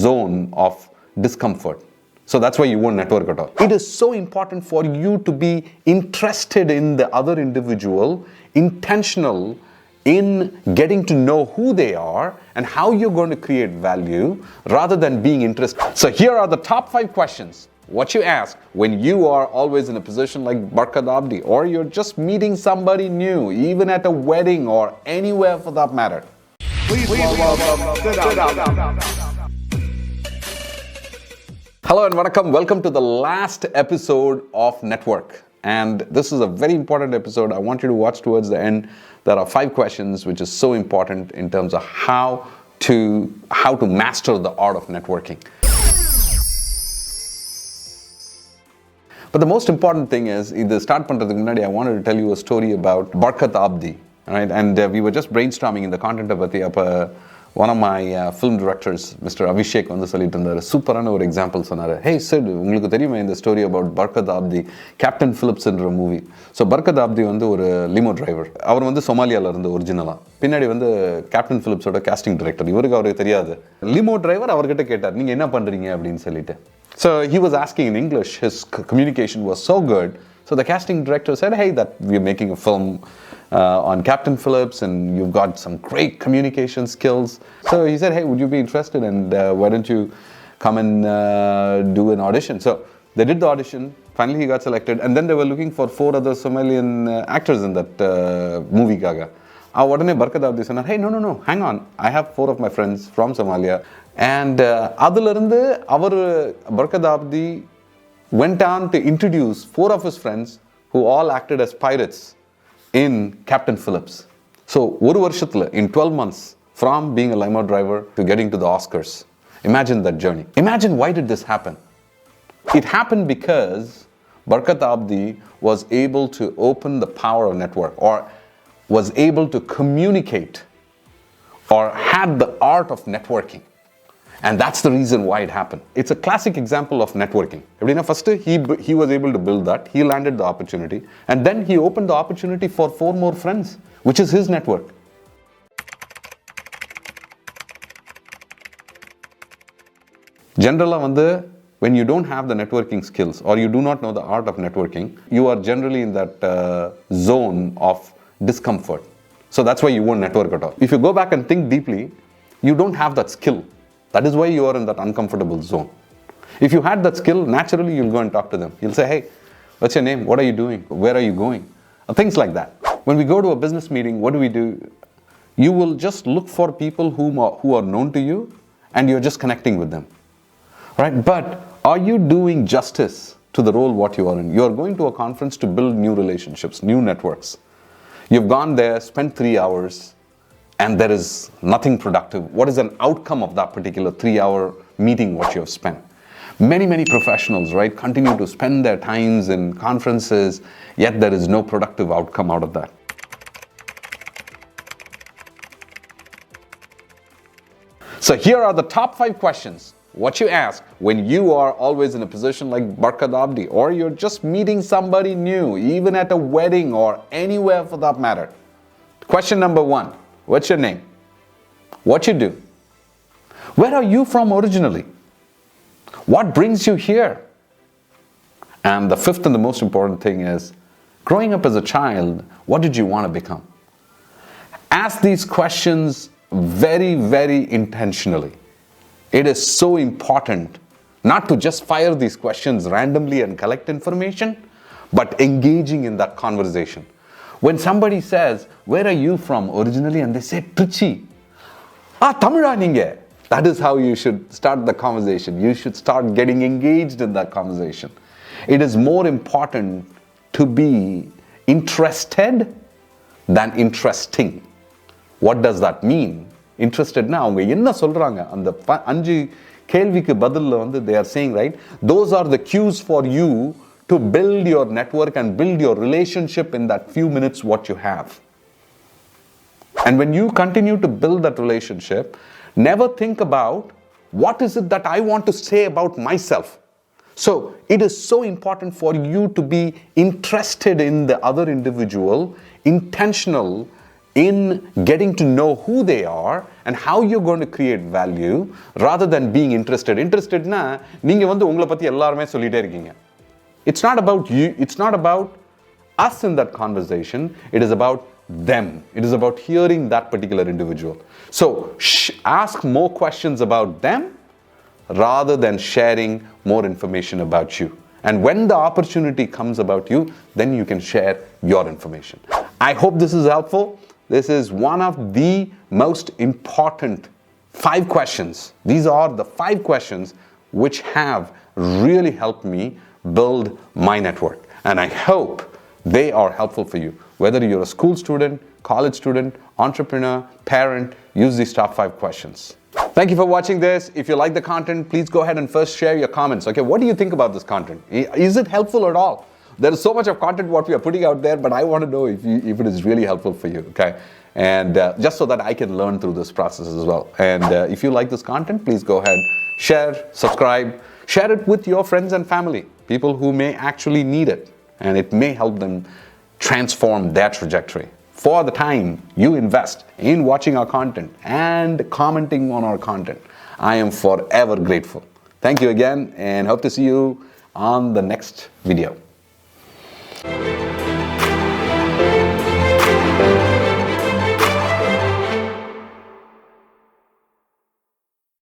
zone of discomfort. So that's why you won't network at all. It is so important for you to be interested in the other individual, intentional in getting to know who they are and how you're going to create value rather than being interested. So here are the top 5 questions what you ask when you are always in a position like Barkat Abdi, or you're just meeting somebody new, even at a wedding or anywhere for that matter. Please welcome. Hello and welcome to the last episode of Network. And this is a very important episode. I want you to watch towards the end. There are 5 questions which is so important in terms of how to master the art of networking. But the most important thing is, in the start பண்றதுக்கு முன்னாடி, I wanted to tell you a story about Barkat Abdi, right? And we were just brainstorming in the content பத்தி. அப்ப one of my film directors, Mr. Abhishek, வந்து சொல்லிட்டு இருந்தாரு, சூப்பரான ஒரு example சொன்னாரு. Hey Sid, உங்களுக்கு தெரியுமா இந்த story about Barkat Abdi, Captain Phillips என்ற மூவி. ஸோ பர்கத் ஆப்தி வந்து ஒரு லிமோ டிரைவர். அவர் வந்து சொமாலியாவில் இருந்து ஒரிஜினலாக. பின்னாடி வந்து கேப்டன் ஃபிலிப்ஸோட casting director. அவருக்கு தெரியாது. லிமோ டிரைவர் அவர்கிட்ட கேட்டார், நீங்கள் என்ன பண்ணுறீங்க அப்படின்னு சொல்லிட்டு. So he was asking in English, his communication was so good. So the casting director said, hey, that we're making a film on Captain Phillips and you've got some great communication skills. So he said, hey, would you be interested, and why don't you come and do an audition? So they did the audition. Finally he got selected, and then they were looking for 4 other Somalian actors in that movie gaga. உடனே பர்கத் ஆப்தி சொன்னார், hey, no, hang on, I have 4 of my friends from Somalia. And அதிலிருந்து அவர் Barkat ஆப்தி went on to introduce 4 of his friends who all acted as pirates in Captain Phillips. So ஒரு வருஷத்துல, in 12 months, from being a limo driver to getting to the Oscars. Imagine that journey. Imagine, why did this happen? It happened because Barkat Abdi was able to open the power of network, or was able to communicate, or had the art of networking. And that's the reason why it happened. It's a classic example of networking. First, he was able to build that. He landed the opportunity. And then he opened the opportunity for 4 more friends, which is his network. Generally, when you don't have the networking skills, or you do not know the art of networking, you are generally in that zone of discomfort. So that's why you won't network at all. If you go back and think deeply, you don't have that skill. That is why you are in that uncomfortable zone. If you had that skill, naturally you'll go and talk to them. You'll say, hey, what's your name? What are you doing? Where are you going? Things like that. When we go to a business meeting, what do? You will just look for people who are known to you, and you're just connecting with them. Right? But are you doing justice to the role what you are in? You are going to a conference to build new relationships, new networks. You've gone there, spent 3 hours, and there is nothing productive. What is an outcome of that particular 3-hour meeting what you have spent? Many professionals, right, continue to spend their times in conferences, yet there is no productive outcome out of that. So here are the top 5 questions what you ask when you are always in a position like Barkat Abdi, or you're just meeting somebody new, even at a wedding or anywhere for that matter. Question number 1. What's your name? What you do? Where are you from originally? What brings you here? And the 5th and the most important thing is, growing up as a child, what did you want to become? Ask these questions very intentionally. It is so important not to just fire these questions randomly and collect information, but engaging in that conversation. When somebody says, where are you from originally? And they say, Trichy. Tamila ninge. That is how you should start the conversation. You should start getting engaged in that conversation. It is more important to be interested than interesting. What does that mean? Interested na, avanga enna solranga and the 5 கேள்விக்கு பதில்ல வந்து they are saying, right, those are the cues for you to build your network and build your relationship in that few minutes what you have. And when you continue to build that relationship, never think about what is it that I want to say about myself. So it is so important for you to be interested in the other individual, intentional in getting to know who they are and how you're going to create value rather than being interested. Interestedna நீங்க வந்து உங்களை பத்தி எல்லாரும் சொல்லிட்டே இருக்கீங்க. It's not about you, it's not about us in that conversation, it is about them. It is about hearing that particular individual. So ask more questions about them rather than sharing more information about you. And when the opportunity comes about you, then you can share your information. I hope this is helpful. This is one of the most important 5 questions. These are the 5 questions which have really helped me build my network. And I hope they are helpful for you. Whether you're a school student, college student, entrepreneur, parent, use these top 5 questions. Thank you for watching this. If you like the content, please go ahead and first share your comments. Okay, what do you think about this content? Is it helpful at all? There is so much of content what we are putting out there, but I want to know if it is really helpful for you, okay? And just so that I can learn through this process as well. And if you like this content, please go ahead, share, subscribe, share it with your friends and family, people who may actually need it, and it may help them transform their trajectory. For the time you invest in watching our content and commenting on our content, I am forever grateful. Thank you again, and hope to see you on the next video.